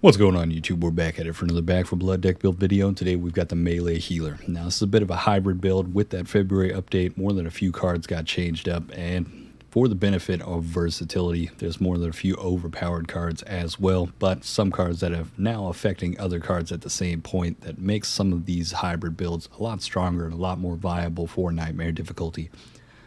What's going on, YouTube? We're back at it for another Back for Blood deck build video, and today we've got the Melee Healer. Now, this is a bit of a hybrid build. With that February update, more than a few cards got changed up, and for the benefit of versatility, there's more than a few overpowered cards as well, but some cards that are now affecting other cards at the same point that makes some of these hybrid builds a lot stronger and a lot more viable for Nightmare difficulty.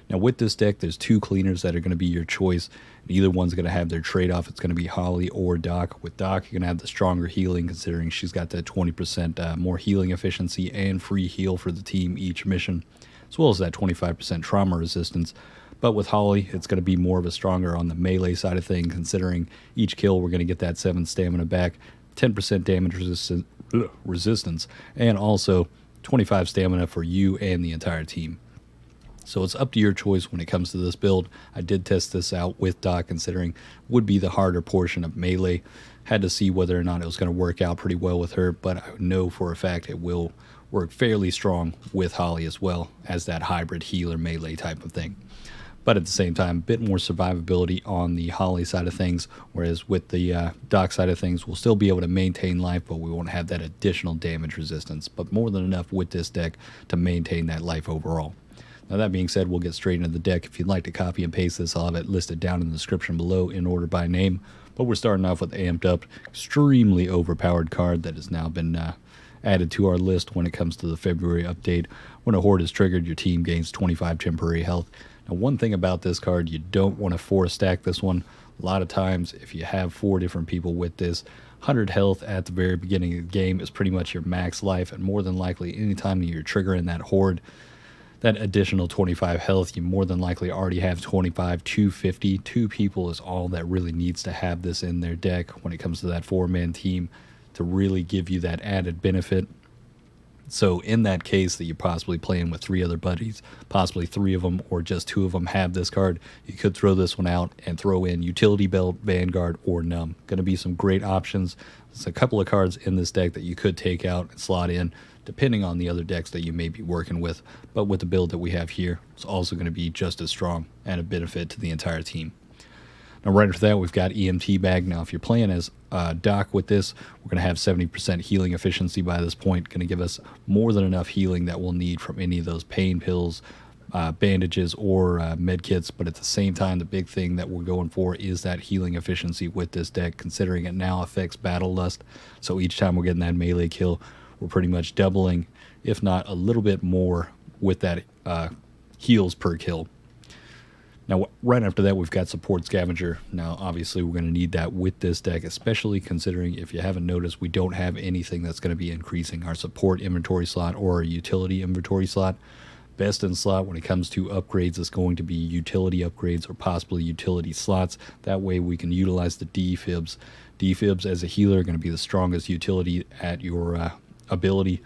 Now, with this deck, there's two cleaners that are going to be your choice. Either one's going to have their trade-off. It's going to be Holly or Doc. With Doc, you're going to have the stronger healing, considering she's got that 20% more healing efficiency and free heal for the team each mission, as well as that 25% trauma resistance. But with Holly, it's going to be more of a stronger on the melee side of things, considering each kill we're going to get that 7 stamina back, 10% damage resistance, and also 25 stamina for you and the entire team. So it's up to your choice when it comes to this build. I did test this out with Doc, considering would be the harder portion of melee. Had to see whether or not it was going to work out pretty well with her, but I know for a fact it will work fairly strong with Holly as well as that hybrid healer melee type of thing. But at the same time, a bit more survivability on the Holly side of things, whereas with the Doc side of things, we'll still be able to maintain life, but we won't have that additional damage resistance. But more than enough with this deck to maintain that life overall. Now, that being said, we'll get straight into the deck. If you'd like to copy and paste this, I'll have it listed down in the description below in order by name. But we're starting off with the amped up, extremely overpowered card that has now been added to our list when it comes to the February update. When a horde is triggered, your team gains 25 temporary health. Now, one thing about this card, you don't want to 4-stack this one. A lot of times, if you have 4 different people with this, 100 health at the very beginning of the game is pretty much your max life, and more than likely, anytime you're triggering that horde, that additional 25 health, you more than likely already have 25 to 50. 2 people is all that really needs to have this in their deck when it comes to that 4-man team to really give you that added benefit. So in that case that you're possibly playing with 3 other buddies, possibly 3 of them or just 2 of them have this card, you could throw this one out and throw in Utility Belt, Vanguard, or Numb. Going to be some great options. There's a couple of cards in this deck that you could take out and slot in, depending on the other decks that you may be working with. But with the build that we have here, it's also going to be just as strong and a benefit to the entire team. Now, right after that, we've got EMT Bag. Now, if you're playing as Doc with this, we're going to have 70% healing efficiency by this point. Going to give us more than enough healing that we'll need from any of those pain pills, bandages, or med kits. But at the same time, the big thing that we're going for is that healing efficiency with this deck, considering it now affects Battle Lust. So each time we're getting that melee kill, we're pretty much doubling, if not a little bit more, with that heals per kill. Now, right after that, we've got Support Scavenger. Now, obviously, we're going to need that with this deck, especially considering, if you haven't noticed, we don't have anything that's going to be increasing our support inventory slot or our utility inventory slot. Best in slot when it comes to upgrades is going to be utility upgrades or possibly utility slots. That way we can utilize the defibs. Defibs as a healer are going to be the strongest utility at your ability.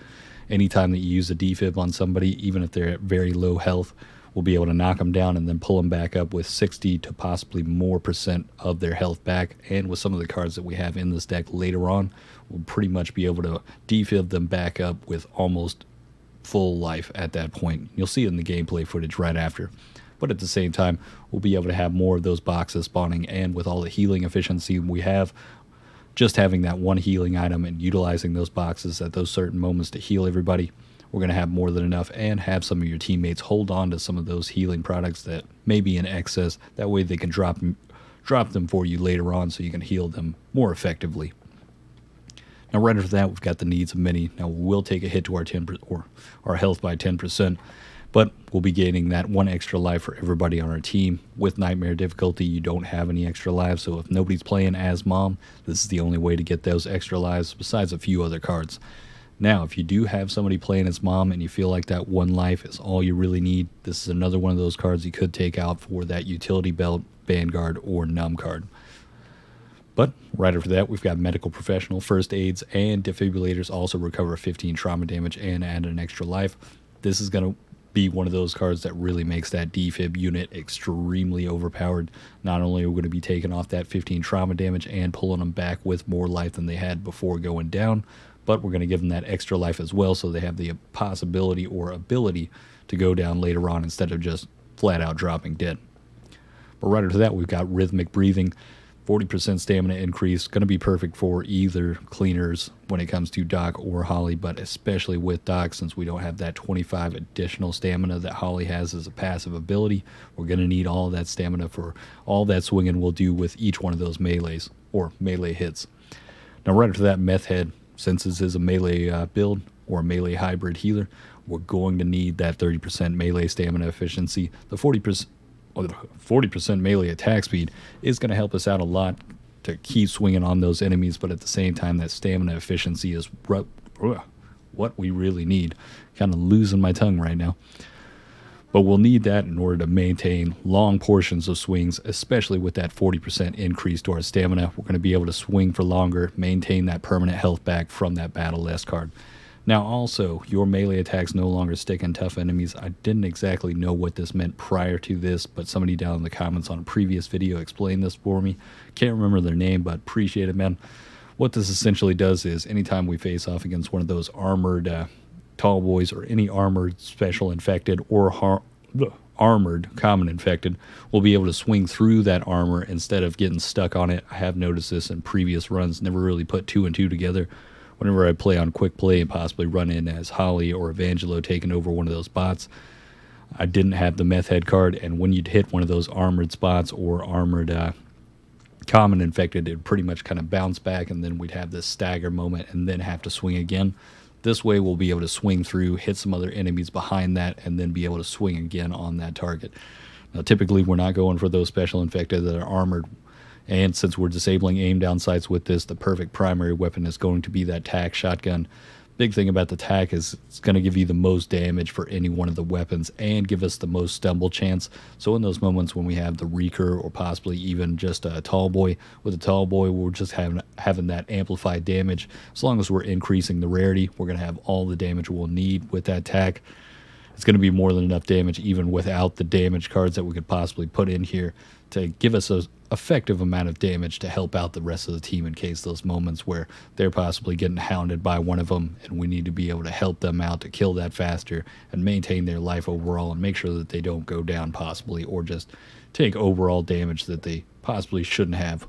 Anytime that you use a defib on somebody, even if they're at very low health, we'll be able to knock them down and then pull them back up with 60 to possibly more % of their health back. And with some of the cards that we have in this deck later on, we'll pretty much be able to defib them back up with almost full life at that point. You'll see it in the gameplay footage right after. But at the same time, we'll be able to have more of those boxes spawning, and with all the healing efficiency we have, just having that one healing item and utilizing those boxes at those certain moments to heal everybody, we're going to have more than enough, and have some of your teammates hold on to some of those healing products that may be in excess. That way they can drop them for you later on so you can heal them more effectively. Now, right after that, we've got the needs of many. Now, we'll take a hit to our 10% or our health by 10%, but we'll be gaining that 1 extra life for everybody on our team. With Nightmare difficulty, you don't have any extra lives, so if nobody's playing as Mom, this is the only way to get those extra lives, besides a few other cards. Now, if you do have somebody playing as Mom and you feel like that 1 life is all you really need, this is another one of those cards you could take out for that Utility Belt, Vanguard, or Numb card. But right after that, we've got Medical Professional. First aids and defibrillators also recover 15 trauma damage and add an extra life. This is going to be one of those cards that really makes that defib unit extremely overpowered. Not only are we going to be taking off that 15 trauma damage and pulling them back with more life than they had before going down, but we're going to give them that extra life as well, so they have the possibility or ability to go down later on instead of just flat out dropping dead. But right after that, we've got Rhythmic Breathing. 40% stamina increase, going to be perfect for either cleaners when it comes to Doc or Holly, but especially with Doc, since we don't have that 25 additional stamina that Holly has as a passive ability. We're going to need all that stamina for all that swinging we'll do with each one of those melees or melee hits. Now right after that, Meth Head, since this is a melee build or a melee hybrid healer, we're going to need that 30% melee stamina efficiency. The 40% melee attack speed is going to help us out a lot to keep swinging on those enemies, but at the same time, that stamina efficiency is what we really need. Kind of losing my tongue right now. But we'll need that in order to maintain long portions of swings, especially with that 40% increase to our stamina. We're going to be able to swing for longer, maintain that permanent health back from that Battle Less card. Now also, your melee attacks no longer stick on tough enemies. I didn't exactly know what this meant prior to this, but somebody down in the comments on a previous video explained this for me. Can't remember their name, but appreciate it, man. What this essentially does is anytime we face off against one of those armored tall boys or any armored special infected or armored common infected, we'll be able to swing through that armor instead of getting stuck on it. I have noticed this in previous runs, never really put 2 and 2 together. Whenever I play on quick play and possibly run in as Holly or Evangelo taking over one of those bots, I didn't have the Meth Head card, and when you'd hit one of those armored spots or armored common infected, it'd pretty much kind of bounce back, and then we'd have this stagger moment and then have to swing again. This way we'll be able to swing through, hit some other enemies behind that, and then be able to swing again on that target. Now typically we're not going for those special infected that are armored, and since we're disabling aim down sights with this, the perfect primary weapon is going to be that TAC shotgun. Big thing about the TAC is it's going to give you the most damage for any one of the weapons and give us the most stumble chance. So in those moments when we have the Reeker or possibly even just a tall boy, with a tall boy we're just having that amplified damage. As long as we're increasing the rarity, we're going to have all the damage we'll need with that TAC. It's going to be more than enough damage even without the damage cards that we could possibly put in here to give us an effective amount of damage to help out the rest of the team in case those moments where they're possibly getting hounded by one of them and we need to be able to help them out to kill that faster and maintain their life overall and make sure that they don't go down possibly or just take overall damage that they possibly shouldn't have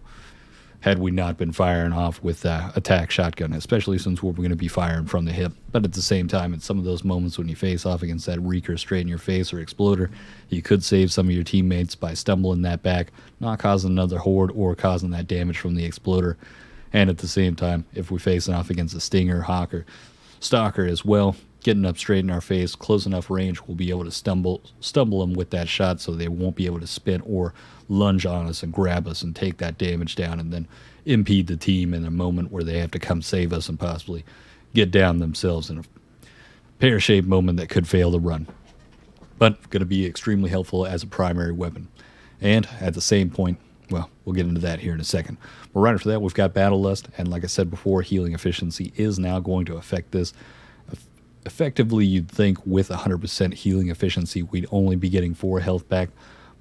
had we not been firing off with attack shotgun, especially since we're going to be firing from the hip. But at the same time, in some of those moments when you face off against that Reeker straight in your face or Exploder, you could save some of your teammates by stumbling that back, not causing another horde or causing that damage from the Exploder. And at the same time, if we're facing off against a Stinger, Hawk, or Stalker as well, getting up straight in our face, close enough range, we'll be able to stumble them with that shot so they won't be able to spin or lunge on us and grab us and take that damage down and then impede the team in a moment where they have to come save us and possibly get down themselves in a pear-shaped moment that could fail the run. But going to be extremely helpful as a primary weapon. And at the same point, well, we'll get into that here in a second. But right after that, we've got Battle Lust, and like I said before, healing efficiency is now going to affect this. Effectively, you'd think with 100% healing efficiency, we'd only be getting 4 health back.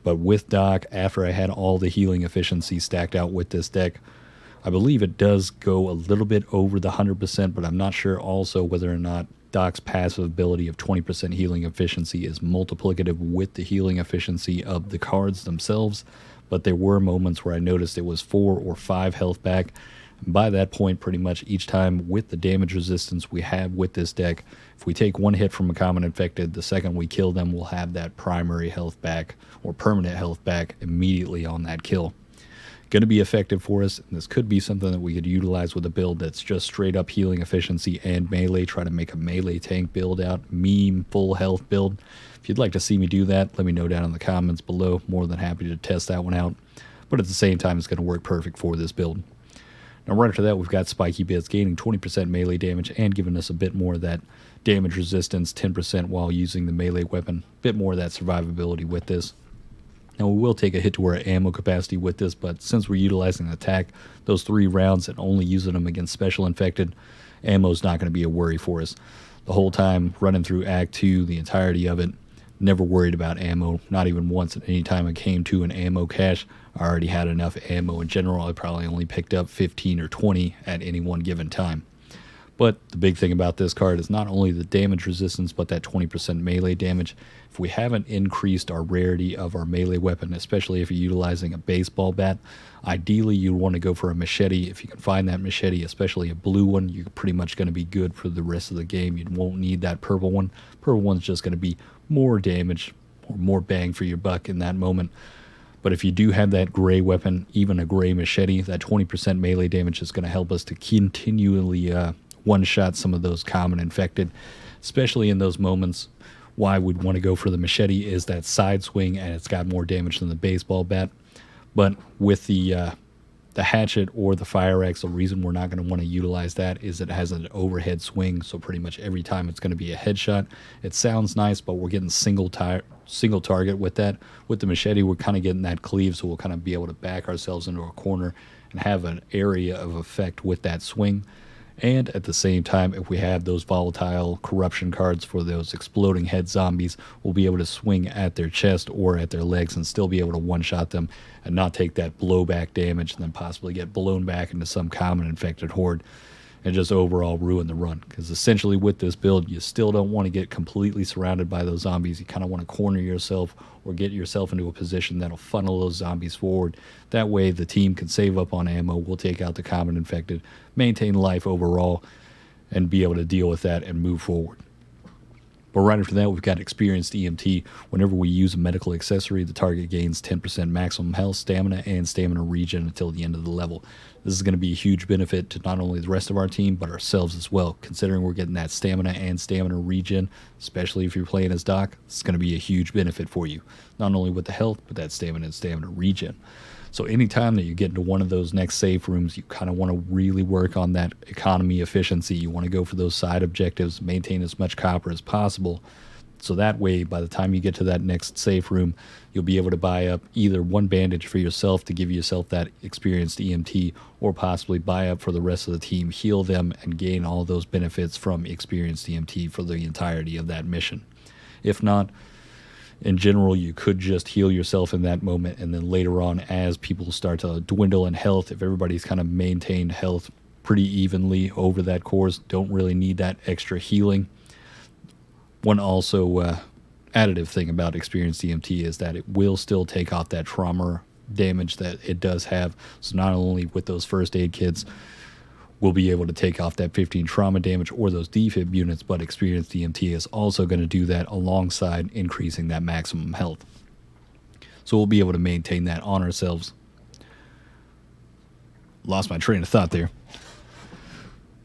But with Doc, after I had all the healing efficiency stacked out with this deck, I believe it does go a little bit over the 100%, but I'm not sure also whether or not Doc's passive ability of 20% healing efficiency is multiplicative with the healing efficiency of the cards themselves. But there were moments where I noticed it was 4 or 5 health back. And by that point, pretty much each time with the damage resistance we have with this deck, if we take 1 hit from a common infected, the second we kill them, we'll have that primary health back or permanent health back immediately on that kill. Going to be effective for us, and this could be something that we could utilize with a build that's just straight up healing efficiency and melee. Try to make a melee tank build out, meme full health build. If you'd like to see me do that, let me know down in the comments below. More than happy to test that one out. But at the same time, it's going to work perfect for this build. Now right after that, we've got Spiky Bits gaining 20% melee damage and giving us a bit more of that damage resistance, 10% while using the melee weapon. A bit more of that survivability with this. Now we will take a hit to our ammo capacity with this, but since we're utilizing attack, those 3 rounds and only using them against special infected, ammo's not going to be a worry for us. The whole time running through Act 2, the entirety of it, never worried about ammo, not even once. At any time I came to an ammo cache, I already had enough ammo. In general, I probably only picked up 15 or 20 at any one given time. But the big thing about this card is not only the damage resistance, but that 20% melee damage. If we haven't increased our rarity of our melee weapon, especially if you're utilizing a baseball bat, ideally you want to go for a machete. If you can find that machete, especially a blue one, you're pretty much going to be good for the rest of the game. You won't need that purple one. Purple one's just going to be more damage or more bang for your buck in that moment. But if you do have that gray weapon, even a gray machete, that 20% melee damage is going to help us to continually one-shot some of those common infected, especially in those moments. Why we'd want to go for the machete is that side swing, and it's got more damage than the baseball bat. But with the hatchet or the fire axe, the reason we're not going to want to utilize that is it has an overhead swing, so pretty much every time it's going to be a headshot. It sounds nice, but we're getting single target with that. With the machete, we're kind of getting that cleave, so we'll kind of be able to back ourselves into a corner and have an area of effect with that swing. And at the same time, if we have those volatile corruption cards for those exploding head zombies, we'll be able to swing at their chest or at their legs and still be able to one-shot them and not take that blowback damage and then possibly get blown back into some common infected horde and just overall ruin the run. Because essentially with this build, you still don't want to get completely surrounded by those zombies. You kind of want to corner yourself or get yourself into a position that'll funnel those zombies forward. That way the team can save up on ammo, we'll take out the common infected, maintain life overall, and be able to deal with that and move forward. But right after that, we've got Experienced EMT. Whenever we use a medical accessory, the target gains 10% maximum health, stamina, and stamina regen until the end of the level. This is going to be a huge benefit to not only the rest of our team, but ourselves as well. Considering we're getting that stamina and stamina regen, especially if you're playing as Doc, it's going to be a huge benefit for you. Not only with the health, but that stamina and stamina regen. So anytime that you get into one of those next safe rooms, you kind of want to really work on that economy efficiency. You want to go for those side objectives, maintain as much copper as possible. So that way, by the time you get to that next safe room, you'll be able to buy up either one bandage for yourself to give yourself that experienced EMT, or possibly buy up for the rest of the team, heal them, and gain all those benefits from experienced EMT for the entirety of that mission. If not, in general, you could just heal yourself in that moment, and then later on, as people start to dwindle in health, if everybody's kind of maintained health pretty evenly over that course, don't really need that extra healing. One also additive thing about experienced EMT is that it will still take off that trauma damage that it does have. So not only with those first aid kits, we'll be able to take off that 15 trauma damage or those defib units, but experienced EMT is also going to do that alongside increasing that maximum health. So we'll be able to maintain that on ourselves. Lost my train of thought there.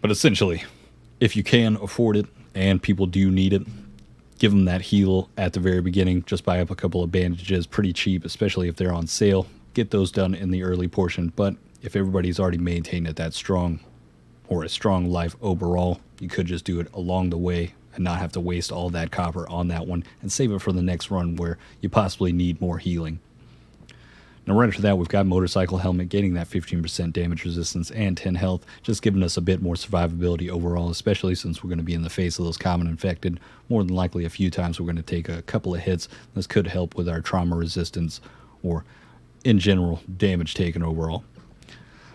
But essentially, if you can afford it and people do need it, give them that heal at the very beginning. Just buy up a couple of bandages pretty cheap, especially if they're on sale. Get those done in the early portion. But if everybody's already maintained at that strong or a strong life overall, you could just do it along the way and not have to waste all that copper on that one and save it for the next run where you possibly need more healing. Now right after that, we've got Motorcycle Helmet, gaining that 15% damage resistance and 10 health, just giving us a bit more survivability overall, especially since we're going to be in the face of those common infected. More than likely a few times we're going to take a couple of hits. This could help with our trauma resistance or, in general, damage taken overall.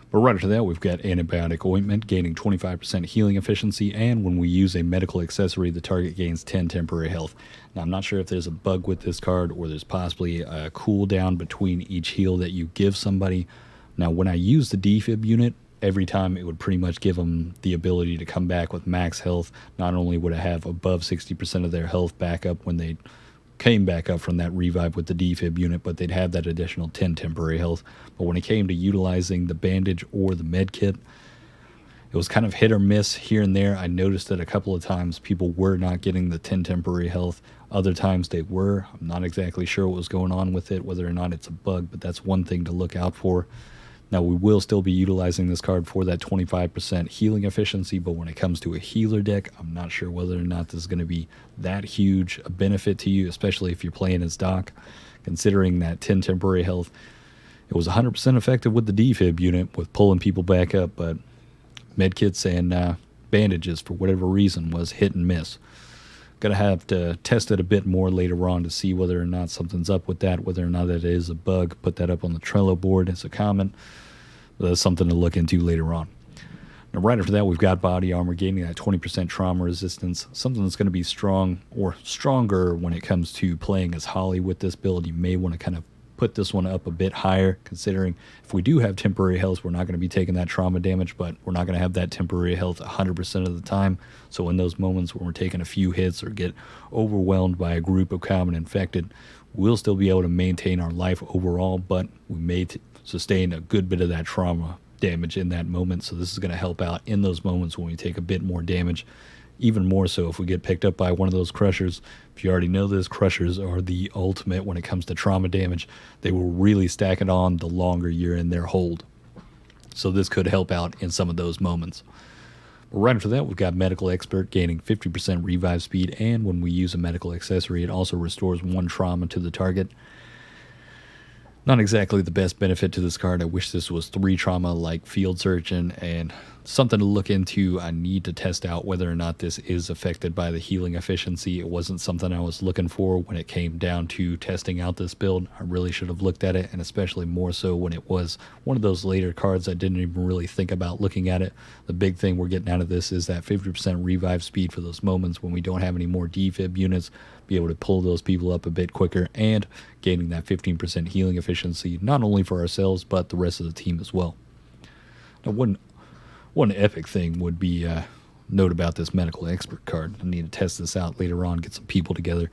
But right after that, we've got Antibiotic Ointment, gaining 25% healing efficiency, and when we use a medical accessory, the target gains 10 temporary health. Now, I'm not sure if there's a bug with this card, or there's possibly a cooldown between each heal that you give somebody. Now, when I use the defib unit, every time it would pretty much give them the ability to come back with max health. Not only would it have above 60% of their health back up when they came back up from that revive with the defib unit, but they'd have that additional 10 temporary health. But when it came to utilizing the bandage or the med kit, it was kind of hit or miss here and there. I noticed that a couple of times people were not getting the 10 temporary health. Other times they were. I'm not exactly sure what was going on with it, whether or not it's a bug, but that's one thing to look out for. Now, we will still be utilizing this card for that 25% healing efficiency, but when it comes to a healer deck, I'm not sure whether or not this is going to be that huge a benefit to you, especially if you're playing as Doc. Considering that 10 temporary health, it was 100% effective with the defib unit with pulling people back up, but medkits and bandages, for whatever reason, was hit and miss. Gonna have to test it a bit more later on to see whether or not something's up with that, whether or not it is a bug. Put that up on the Trello board as a comment. That's something to look into later on. Now, right after that, we've got body armor gaining that 20% trauma resistance, something that's going to be strong or stronger when it comes to playing as Holly with this build. You may want to kind of put this one up a bit higher, considering if we do have temporary health, we're not going to be taking that trauma damage, but we're not going to have that temporary health 100% of the time. So in those moments when we're taking a few hits or get overwhelmed by a group of common infected, we'll still be able to maintain our life overall, but we may sustain a good bit of that trauma damage in that moment. So this is going to help out in those moments when we take a bit more damage. Even more so if we get picked up by one of those crushers. If you already know this, crushers are the ultimate when it comes to trauma damage. They will really stack it on the longer you're in their hold. So this could help out in some of those moments. But right after that, we've got Medical Expert gaining 50% revive speed, and when we use a medical accessory, it also restores 1 trauma to the target. Not exactly the best benefit to this card. I wish this was 3 trauma like Field Surgeon, and something to look into. I need to test out whether or not this is affected by the healing efficiency. It wasn't something I was looking for when it came down to testing out this build. I really should have looked at it, and especially more so when it was one of those later cards I didn't even really think about looking at it. The big thing we're getting out of this is that 50% revive speed for those moments when we don't have any more defib units, be able to pull those people up a bit quicker, and gaining that 15% healing efficiency, not only for ourselves, but the rest of the team as well. Now, one epic thing would be note about this Medical Expert card. I need to test this out later on, get some people together.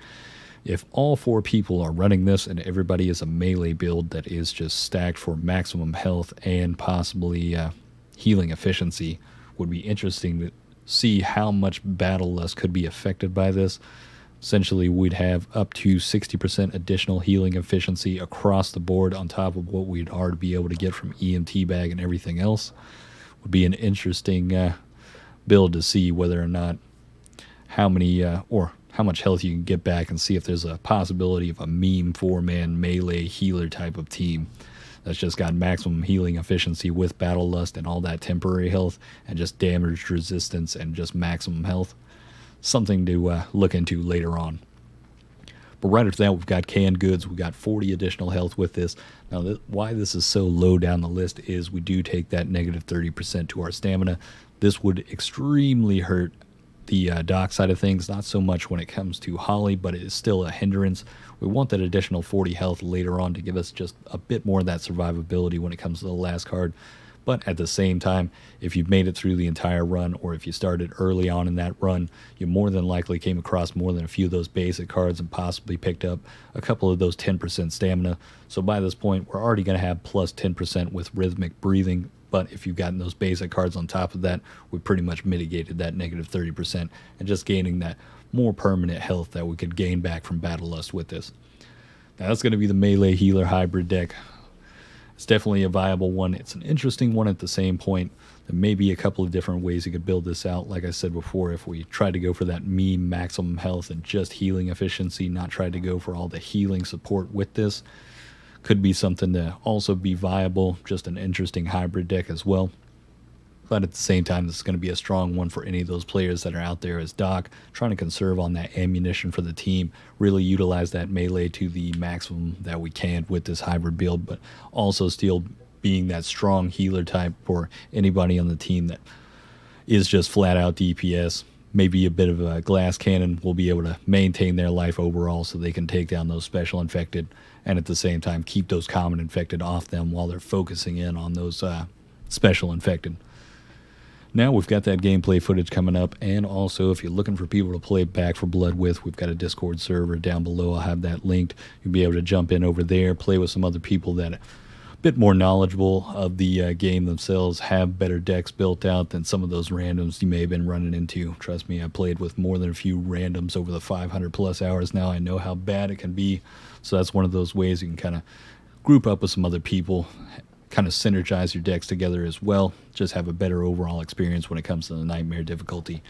If all 4 people are running this and everybody is a melee build that is just stacked for maximum health and possibly healing efficiency, would be interesting to see how much Battle Lust could be affected by this. Essentially, we'd have up to 60% additional healing efficiency across the board on top of what we'd already be able to get from EMT bag and everything else. Would be an interesting build to see whether or not how many or how much health you can get back, and see if there's a possibility of a meme 4-man melee healer type of team that's just got maximum healing efficiency with Battle Lust and all that temporary health and just damage resistance and just maximum health. Something to look into later on. But right after that, we've got Canned Goods. We've got 40 additional health with this. Now, why this is so low down the list is we do take that negative 30% to our stamina. This would extremely hurt the dock side of things, not so much when it comes to Holly, but it is still a hindrance. We want that additional 40 health later on to give us just a bit more of that survivability when it comes to the last card. But at the same time, if you've made it through the entire run, or if you started early on in that run, you more than likely came across more than a few of those basic cards and possibly picked up a couple of those 10% stamina. So by this point, we're already going to have plus 10% with Rhythmic Breathing. But if you've gotten those basic cards on top of that, we pretty much mitigated that negative 30% and just gaining that more permanent health that we could gain back from Battle Lust with this. Now that's going to be the melee healer hybrid deck. It's definitely a viable one. It's an interesting one at the same point. There may be a couple of different ways you could build this out. Like I said before, if we tried to go for that meme maximum health and just healing efficiency, not try to go for all the healing support with this, could be something to also be viable. Just an interesting hybrid deck as well. But at the same time, this is going to be a strong one for any of those players that are out there as Doc, trying to conserve on that ammunition for the team, really utilize that melee to the maximum that we can with this hybrid build, but also still being that strong healer type for anybody on the team that is just flat out DPS. Maybe a bit of a glass cannon will be able to maintain their life overall so they can take down those special infected, and at the same time keep those common infected off them while they're focusing in on those special infected. Now we've got that gameplay footage coming up, and also if you're looking for people to play Back for Blood with, we've got a Discord server down below. I'll have that linked. You'll be able to jump in over there, play with some other people that are a bit more knowledgeable of the game themselves, have better decks built out than some of those randoms you may have been running into. Trust me, I played with more than a few randoms over the 500 plus hours now. I know how bad it can be, so that's one of those ways you can kind of group up with some other people, kind of synergize your decks together as well, just have a better overall experience when it comes to the Nightmare difficulty.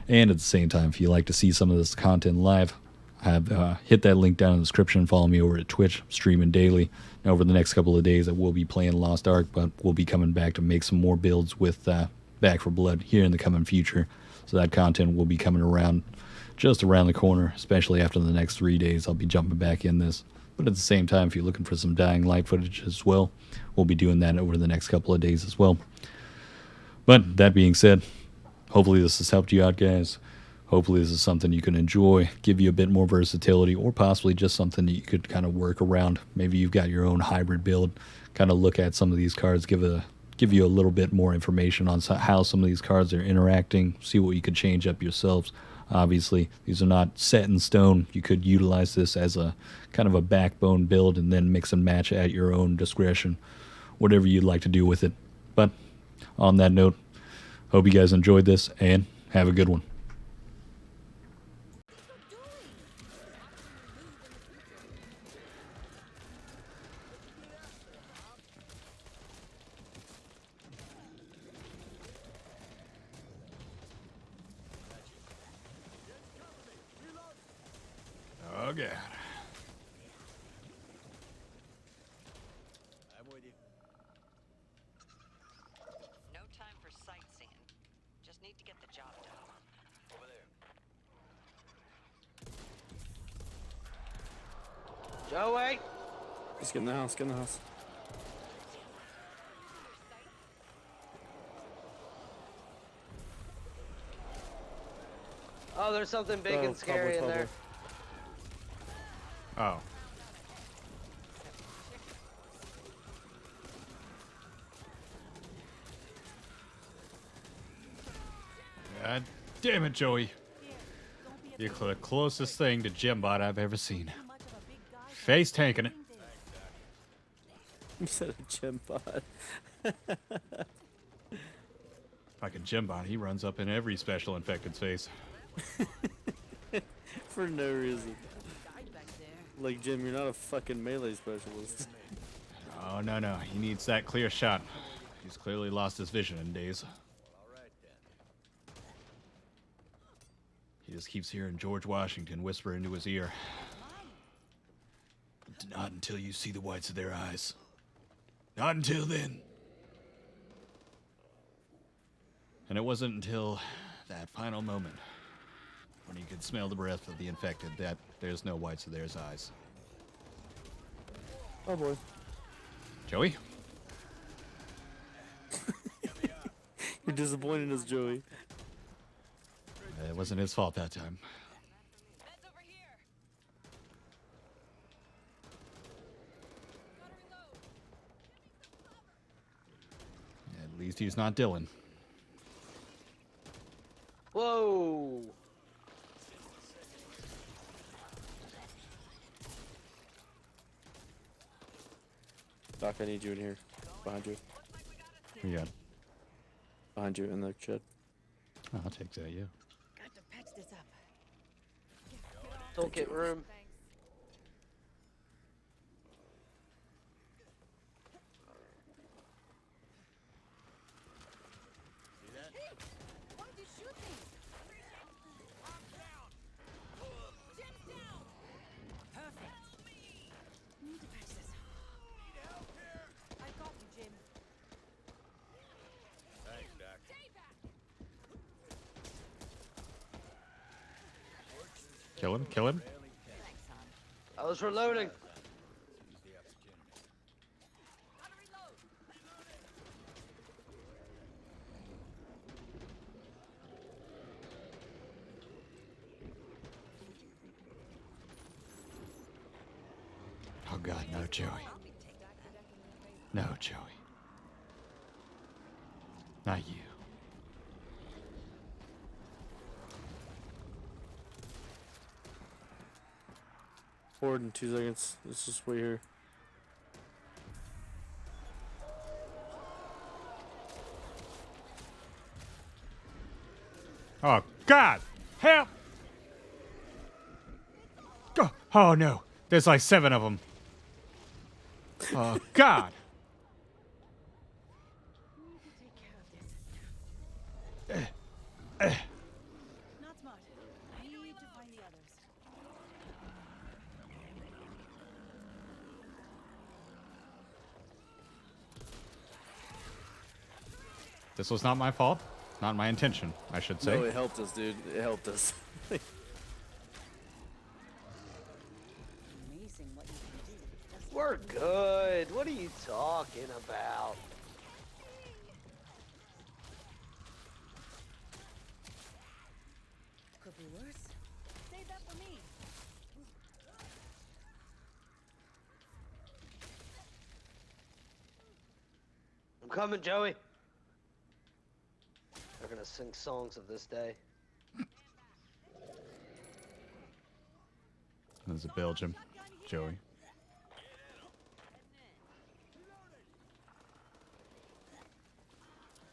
And at the same time, if you like to see some of this content live, I have hit that link down in the description. Follow me over at Twitch, streaming daily. Now over the next couple of days I will be playing Lost Ark, but we'll be coming back to make some more builds with Back for Blood here in the coming future. So that content will be coming around just around the corner, especially after the next 3 days. I'll be jumping back in this. But at the same time, if you're looking for some Dying Light footage as well, we'll be doing that over the next couple of days as well. But that being said, hopefully this has helped you out, guys. Hopefully this is something you can enjoy, give you a bit more versatility, or possibly just something that you could kind of work around. Maybe you've got your own hybrid build. Kind of look at some of these cards, give you a little bit more information on how some of these cards are interacting, see what you could change up yourselves. Obviously, these are not set in stone. You could utilize this as a kind of a backbone build and then mix and match at your own discretion, whatever you'd like to do with it. But on that note, hope you guys enjoyed this and have a good one. Oh, God. I'm with you. No time for sightseeing. Just need to get the job done. Over there. Joey! Let's get in the house, get in the house. Oh, there's something big and scary in there. Oh. God damn it, Joey. You're the closest thing to Gymbot I've ever seen. Face tanking it. You said a Gymbot. Fucking Gymbot, he runs up in every special infected's face. For no reason. Like, Jim, you're not a fucking melee specialist. Oh, no. He needs that clear shot. He's clearly lost his vision in days. He just keeps hearing George Washington whisper into his ear. Not until you see the whites of their eyes. Not until then. And it wasn't until that final moment, when he could smell the breath of the infected, that there's no whites of their eyes. Oh boy. Joey? You're disappointed in us, Joey. It wasn't his fault that time. Meds over here. Gotta reload. At least he's not Dylan. Whoa! Doc, I need you in here. Behind you. Yeah. Behind you in the shed. I'll take that, yeah. Got to patch this up. Toolkit room. Why'd you shoot me? Jim's down. Perfect. Need to patch this. I got you, Jim. Thanks, Doc. Kill him. Thanks, son. I was reloading. Seize the opportunity. Gotta reload. Oh God, no, Joey. I'll be taking that. No, Joey. Not you. Forward in 2 seconds. Let's just wait here. Oh God! Help! Oh no! There's like 7 of them. Oh God! Not smart. I need to find the others. This was not my fault. Not my intention, I should say. No, it helped us, dude. It helped us. Amazing what you can do. Just We're good. What are you talking about? coming, Joey. They're gonna sing songs of this day. There's a Belgium, Joey.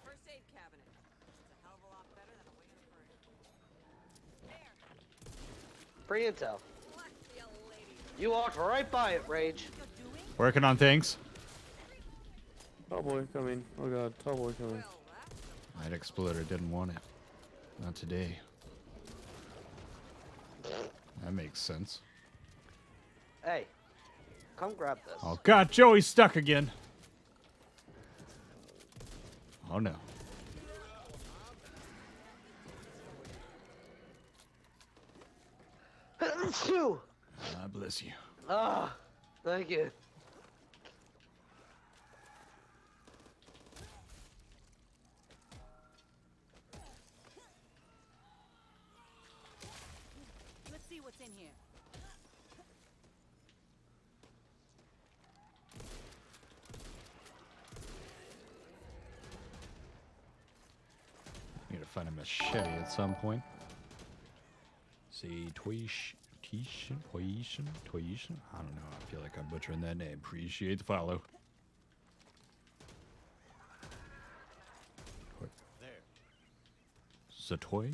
First aid cabinet. It's a hell of a lot better than a waiting for it. There. Free intel. Bless the lady. You walked right by it, Rage. Working on things. Tall boy coming. Oh god, tall boy coming. Well, that's That exploder didn't want it. Not today. That makes sense. Hey, come grab this. Oh god, Joey's stuck again. Oh no. Phew. Ah, bless you. Ah, thank you. Let's see what's in here. Need to find a machete at some point. See, Toishin. I don't know. I feel like I'm butchering that name. Appreciate the follow. Zatoy?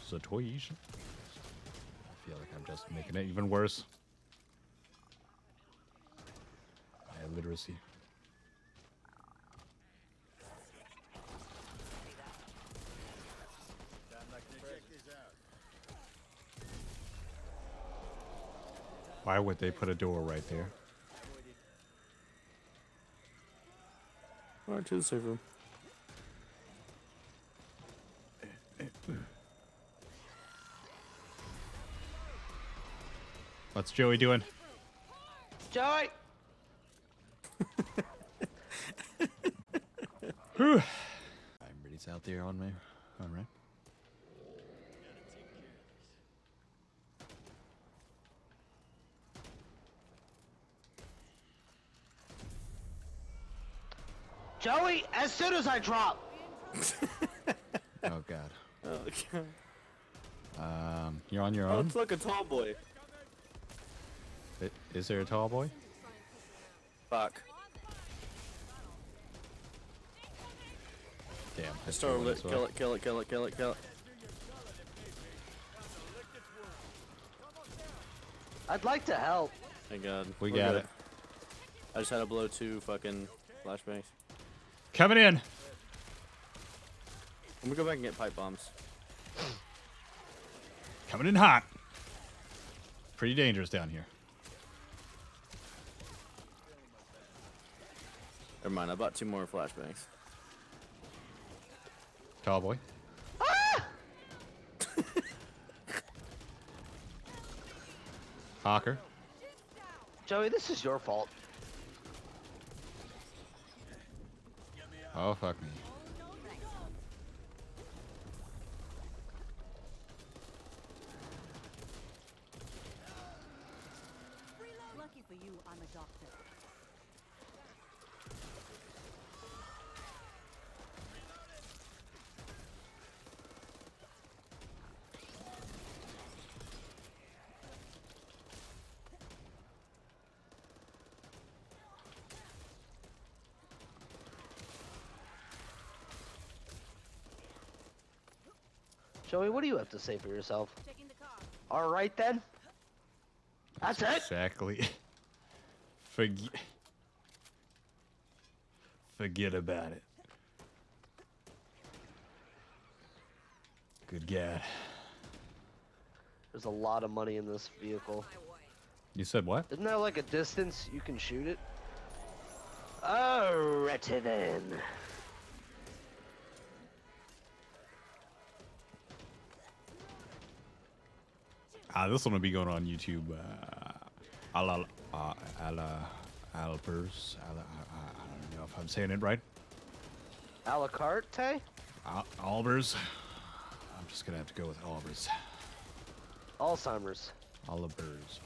Zatoyishin? I feel like I'm just making it even worse. Illiteracy. Why would they put a door right there? Alright, to the safe room. What's Joey doing? Joey! Whew. Everybody's out there on me. All right. Joey, as soon as I drop. Oh god. Oh god. You're on your Oh, own. it's like a tall boy. Is there a tall boy? Fuck. Damn. I Startled threw it. one as well. Kill it, kill it, kill it, kill it, kill it. I'd like to help. Thank god. We We're got good. it. I just had to blow 2 fucking flashbangs. Coming in. Let me go back and get pipe bombs. Coming in hot. Pretty dangerous down here. Never mind, I bought 2 more flashbangs. Tall boy. Hawker. Joey, this is your fault. Oh, fuck me. Lucky for you, I'm a doctor. Joey, what do you have to say for yourself? Checking the car. All right then. That's it. Exactly. Forget about it. Good God. There's a lot of money in this vehicle. You said what? Isn't there like a distance you can shoot it? Alrighty then. This one will be going on YouTube. Alpers. I don't know if I'm saying it right. A la carte? Albers. I'm just gonna have to go with Albers. Alzheimer's. Albers.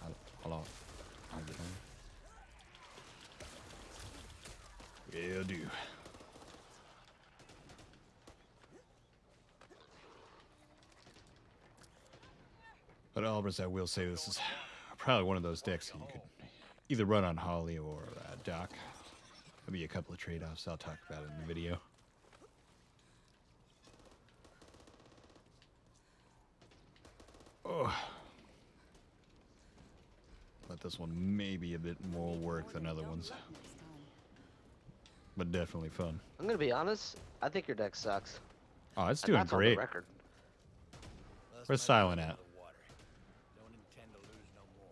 Will do. But Albers, I will say this is probably one of those decks that you could either run on Holly or Doc. There'll be a couple of trade-offs I'll talk about in the video. Oh. But this one may be a bit more work than other ones. But definitely fun. I'm gonna be honest. I think your deck sucks. Oh, it's And doing that's on great. the record. Where's Silent at? Don't intend to lose no more.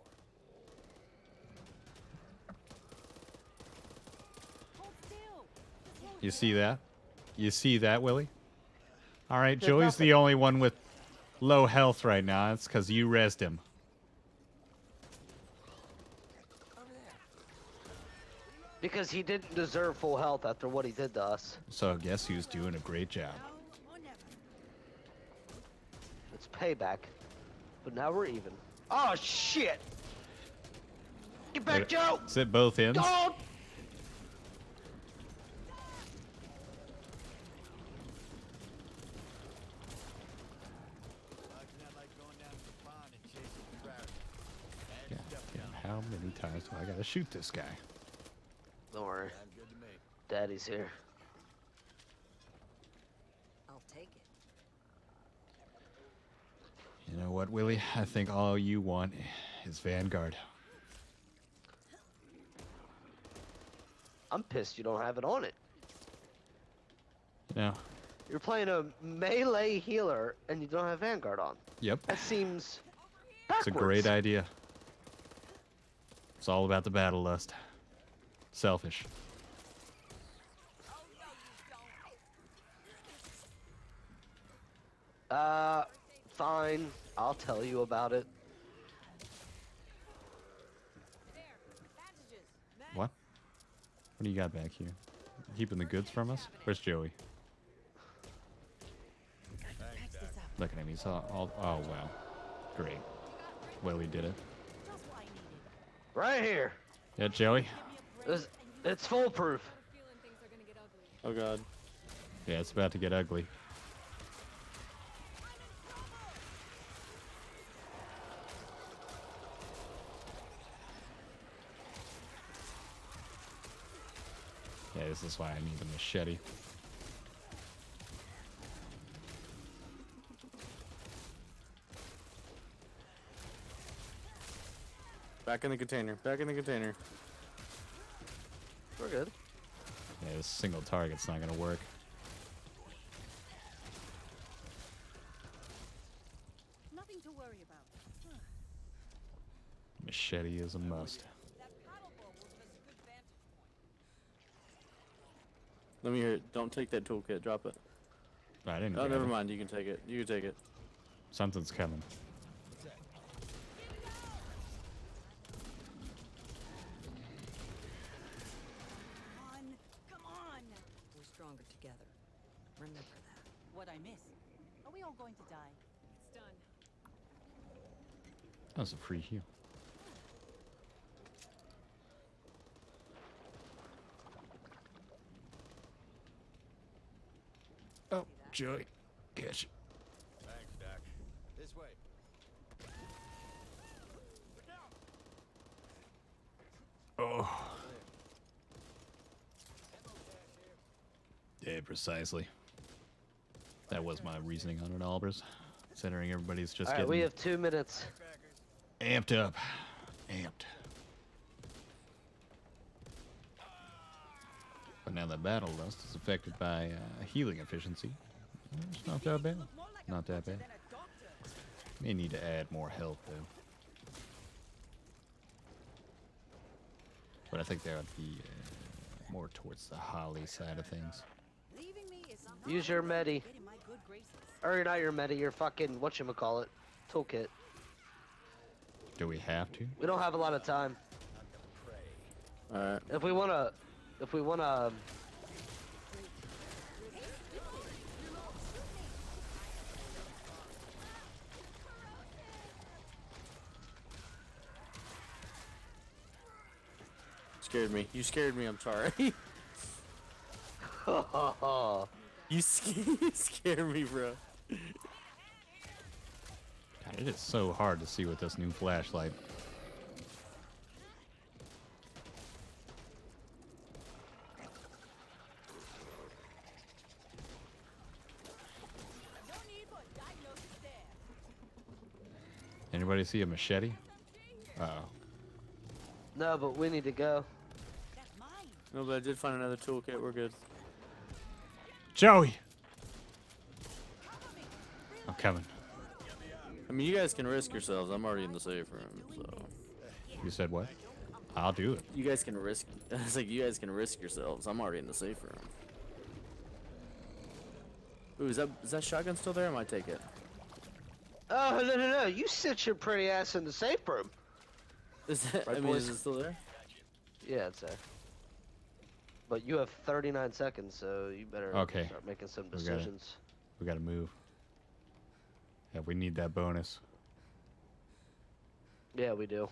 You see that? You see that, Willie? All right, There's Joey's nothing. the only one with low health right now. It's because you rezzed him. Because he didn't deserve full health after what he did to us. So I guess he was doing a great job. It's payback. But now we're even. Oh shit! Get back, Joe! Is it both ends? Don't! It's not like going down to the pond and chasing trout. Yeah, how many times do I gotta shoot this guy? Don't worry. Sounds good to me. Daddy's here. I'll take it. You know what, Willie? I think all you want is Vanguard. I'm pissed you don't have it on it. You know? You're playing a melee healer and you don't have Vanguard on. Yep. That seems It's backwards. a great idea. It's all about the battle lust. Selfish. Fine. I'll tell you about it. What? What do you got back here? Keeping the goods from us? Where's Joey? Looking at me. He's all oh, wow. Great. Willie did it. Right here. Yeah, Joey? It's foolproof. Oh god. Yeah, it's about to get ugly. Yeah, this is why I need a machete. Back in the container. Back in the container. We're good. Yeah, this single target's not gonna work. Nothing to worry about. Machete is a must. That paddle boat will give us a good vantage point. Let me hear it. Don't take that toolkit. Drop it. I didn't. Oh, grab never it. mind. You can take it. You can take it. Something's coming. Come on! We're stronger together. Remember that. What I miss? Are we all going to die? It's done. That was a free heal. Oh, Joey. Catch it. Thanks, Doc. This way. Oh. Yeah, precisely. That was my reasoning on it, Albers. Considering everybody's just All right, getting we have 2 minutes. amped up. Amped. But now that battle lust is affected by healing efficiency. It's not that bad. Not that bad. May need to add more health, though. But I think that would be more towards the Holly side of things. Leaving me is not Use your medi. get in my good graces. Or not your medi, your fucking whatchamacallit. Toolkit. Do we have to? We don't have a lot of time. Alright. If we wanna Scared me. You scared me. I'm sorry. Oh, You scare me, bro. God, it is so hard to see with this new flashlight. No need for a diagnosis there. Anybody see a machete? Uh-oh. no, but we need to go. That's mine. No, but I did find another toolkit. We're good. Joey! I'm coming. I mean, you guys can risk yourselves. I'm already in the safe room, so. You said what? I'll do it. You guys can risk. It's like you guys can risk yourselves. I'm already in the safe room. Ooh, is that shotgun still there? I might take it. Oh, no. You sit your pretty ass in the safe room. Is that, Right, I mean, boys? is it still there? Yeah, it's there. But you have 39 seconds, so you better Okay. start making some We gotta- decisions. We gotta move. Yeah, we need that bonus. Yeah, we do.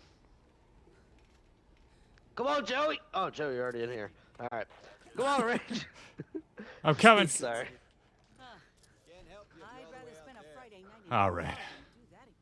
Come on, Joey! Oh, Joey, you're already in here. Alright. Come on, Rich! I'm coming! Sorry. Can't help you. I'd rather spend a Friday night in All right.